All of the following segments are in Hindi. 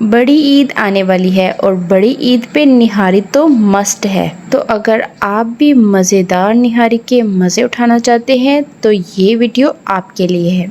बड़ी ईद आने वाली है और बड़ी ईद पे निहारी तो मस्ट है। तो अगर आप भी मज़ेदार निहारी के मज़े उठाना चाहते हैं तो ये वीडियो आपके लिए है।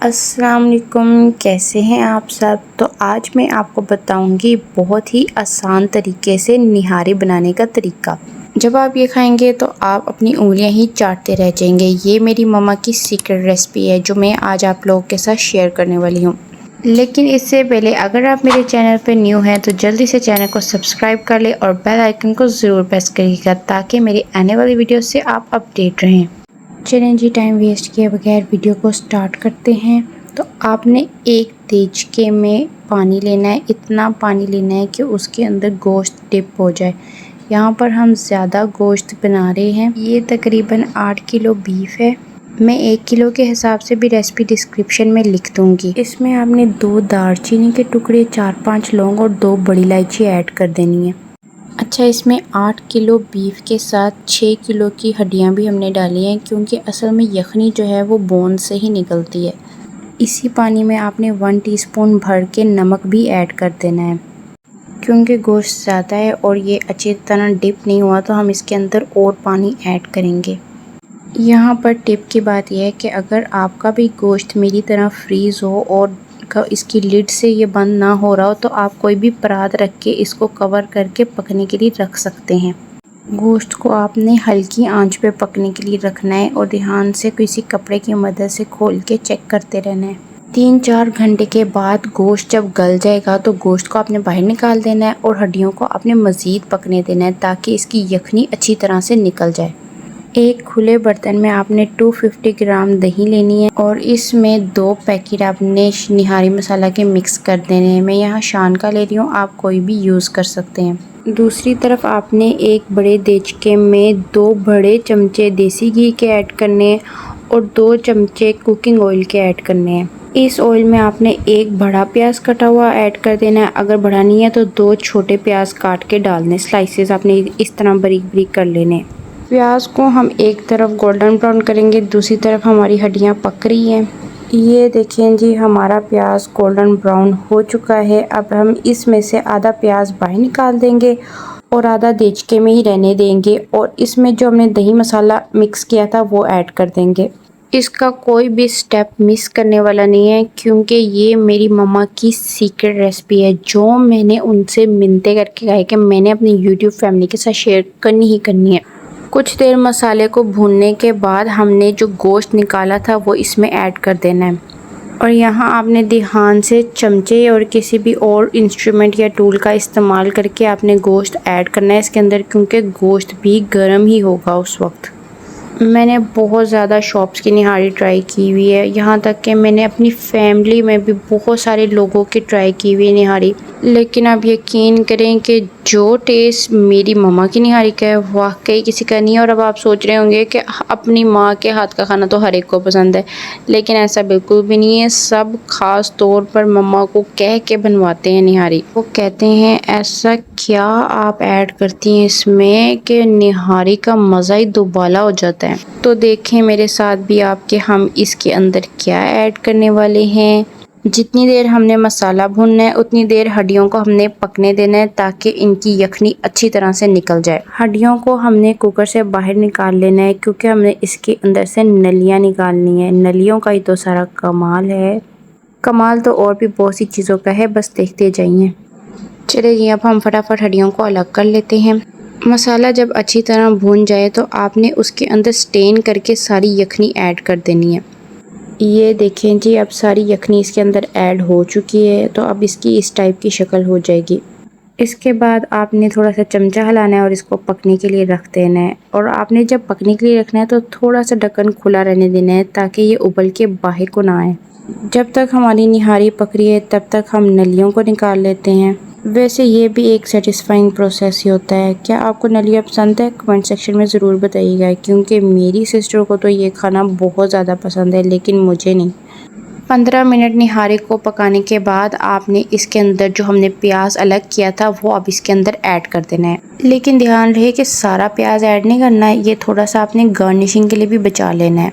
अस्सलाम वालेकुम, कैसे हैं आप सब। तो आज मैं आपको बताऊंगी बहुत ही आसान तरीके से निहारी बनाने का तरीका। जब आप ये खाएंगे तो आप अपनी उंगलियां ही चाटते रह जाएंगे। ये मेरी मम्मा की सीक्रेट रेसिपी है जो मैं आज आप लोगों के साथ शेयर करने वाली हूँ। लेकिन इससे पहले अगर आप मेरे चैनल पर न्यू हैं तो जल्दी से चैनल को सब्सक्राइब कर ले और बेल आइकन को ज़रूर प्रेस करिएगा ताकि मेरी आने वाली वीडियो से आप अपडेट रहें। चलें जी, टाइम वेस्ट किए बगैर वीडियो को स्टार्ट करते हैं। तो आपने एक देचके में पानी लेना है, इतना पानी लेना है कि उसके अंदर गोश्त डिप हो जाए। यहाँ पर हम ज़्यादा गोश्त बना रहे हैं। ये तकरीबन 8 किलो बीफ है। मैं 1 किलो के हिसाब से भी रेसिपी डिस्क्रिप्शन में लिख दूँगी। इसमें आपने 2 दालचीनी के टुकड़े, 4-5 लौंग और 2 बड़ी इलायची ऐड कर देनी है। अच्छा, इसमें 8 किलो बीफ के साथ 6 किलो की हड्डियाँ भी हमने डाली हैं क्योंकि असल में यखनी जो है वो बोन से ही निकलती है। इसी पानी में आपने 1 टीस्पून भर के नमक भी ऐड कर देना है। क्योंकि गोश्त ज़्यादा है और ये अच्छी तरह डिप नहीं हुआ तो हम इसके अंदर और पानी ऐड करेंगे। यहाँ पर टिप की बात यह है कि अगर आपका भी गोश्त मेरी तरह फ्रीज़ हो और इसकी लिड से ये बंद ना हो रहा हो तो आप कोई भी परात रख के इसको कवर करके पकने के लिए रख सकते हैं। गोश्त को आपने हल्की आंच पे पकने के लिए रखना है और ध्यान से किसी कपड़े की मदद से खोल के चेक करते रहना है। 3-4 घंटे के बाद गोश्त जब गल जाएगा तो गोश्त को आपने बाहर निकाल देना है और हड्डियों को आपने मज़ीद पकने देना है ताकि इसकी यखनी अच्छी तरह से निकल जाए। एक खुले बर्तन में आपने 250 ग्राम दही लेनी है और इसमें 2 पैकेट आपने निहारी मसाला के मिक्स कर देने हैं। मैं यहाँ शान का ले रही हूँ, आप कोई भी यूज़ कर सकते हैं। दूसरी तरफ आपने एक बड़े देचके में 2 बड़े चमचे देसी घी के ऐड करने हैं और 2 चमचे कुकिंग ऑयल के ऐड करने हैं। इस ऑयल में आपने एक बड़ा प्याज कटा हुआ ऐड कर देना है। अगर बड़ा नहीं है तो 2 छोटे प्याज काट के डालने, स्लाइसेस आपने इस तरह बारीक बारीक कर लेने। प्याज को हम एक तरफ गोल्डन ब्राउन करेंगे, दूसरी तरफ हमारी हड्डियां पक रही हैं। ये देखें जी, हमारा प्याज गोल्डन ब्राउन हो चुका है। अब हम इसमें से आधा प्याज बाहर निकाल देंगे और आधा देचके में ही रहने देंगे और इसमें जो हमने दही मसाला मिक्स किया था वो ऐड कर देंगे। इसका कोई भी स्टेप मिस करने वाला नहीं है क्योंकि ये मेरी मम्मा की सीक्रेट रेसिपी है जो मैंने उनसे मिन्नतें करके कहा है कि मैंने अपनी यूट्यूब फैमिली के साथ शेयर करनी ही करनी है। कुछ देर मसाले को भूनने के बाद हमने जो गोश्त निकाला था वो इसमें ऐड कर देना है और यहाँ आपने ध्यान से चमचे और किसी भी और इंस्ट्रूमेंट या टूल का इस्तेमाल करके आपने गोश्त ऐड करना है इसके अंदर क्योंकि गोश्त भी गर्म ही होगा उस वक्त। मैंने बहुत ज़्यादा शॉप्स की निहारी ट्राई की हुई है, यहाँ तक कि मैंने अपनी फैमिली में भी बहुत सारे लोगों की ट्राई की हुई है निहारी, लेकिन आप यकीन करें कि जो टेस्ट मेरी मम्मा की निहारी का है वाकई किसी का नहीं है। और अब आप सोच रहे होंगे कि अपनी माँ के हाथ का खाना तो हर एक को पसंद है, लेकिन ऐसा बिल्कुल भी नहीं है। सब खास तौर पर मम्मा को कह के बनवाते हैं निहारी। वो कहते हैं ऐसा क्या आप ऐड करती हैं इसमें कि निहारी का मज़ा ही दुबाला हो जाता है। तो देखें मेरे साथ भी आपके हम इसके अंदर क्या ऐड करने वाले हैं। जितनी देर हमने मसाला भूनना है उतनी देर हड्डियों को हमने पकने देना है ताकि इनकी यखनी अच्छी तरह से निकल जाए। हड्डियों को हमने कुकर से बाहर निकाल लेना है क्योंकि हमने इसके अंदर से नलियाँ निकालनी है। नलियों का ही तो सारा कमाल है। कमाल तो और भी बहुत सी चीज़ों का है, बस देखते जाइए। चलिए जी, अब हम फटाफट हड्डियों को अलग कर लेते हैं। मसाला जब अच्छी तरह भून जाए तो आपने उसके अंदर स्टेन करके सारी यखनी ऐड कर देनी है। ये देखें जी, अब सारी यखनी इसके अंदर ऐड हो चुकी है तो अब इसकी इस टाइप की शक्ल हो जाएगी। इसके बाद आपने थोड़ा सा चमचा हिलाना है और इसको पकने के लिए रख देना है। और आपने जब पकने के लिए रखना है तो थोड़ा सा ढक्कन खुला रहने देना है ताकि ये उबल के बाहर को ना आए। जब तक हमारी निहारी पक रही है तब तक हम नलियों को निकाल लेते हैं। वैसे ये भी एक सेटिस्फाइंग प्रोसेस ही होता है। क्या आपको नलियाँ पसंद है? कमेंट सेक्शन में ज़रूर बताइएगा क्योंकि मेरी सिस्टर को तो ये खाना बहुत ज़्यादा पसंद है लेकिन मुझे नहीं। 15 मिनट निहारी को पकाने के बाद आपने इसके अंदर जो हमने प्याज अलग किया था वो अब इसके अंदर ऐड कर देना है। लेकिन ध्यान रहे कि सारा प्याज ऐड नहीं करना है, ये थोड़ा सा आपने गार्निशिंग के लिए भी बचा लेना है।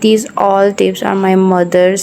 these all tips are my mother's،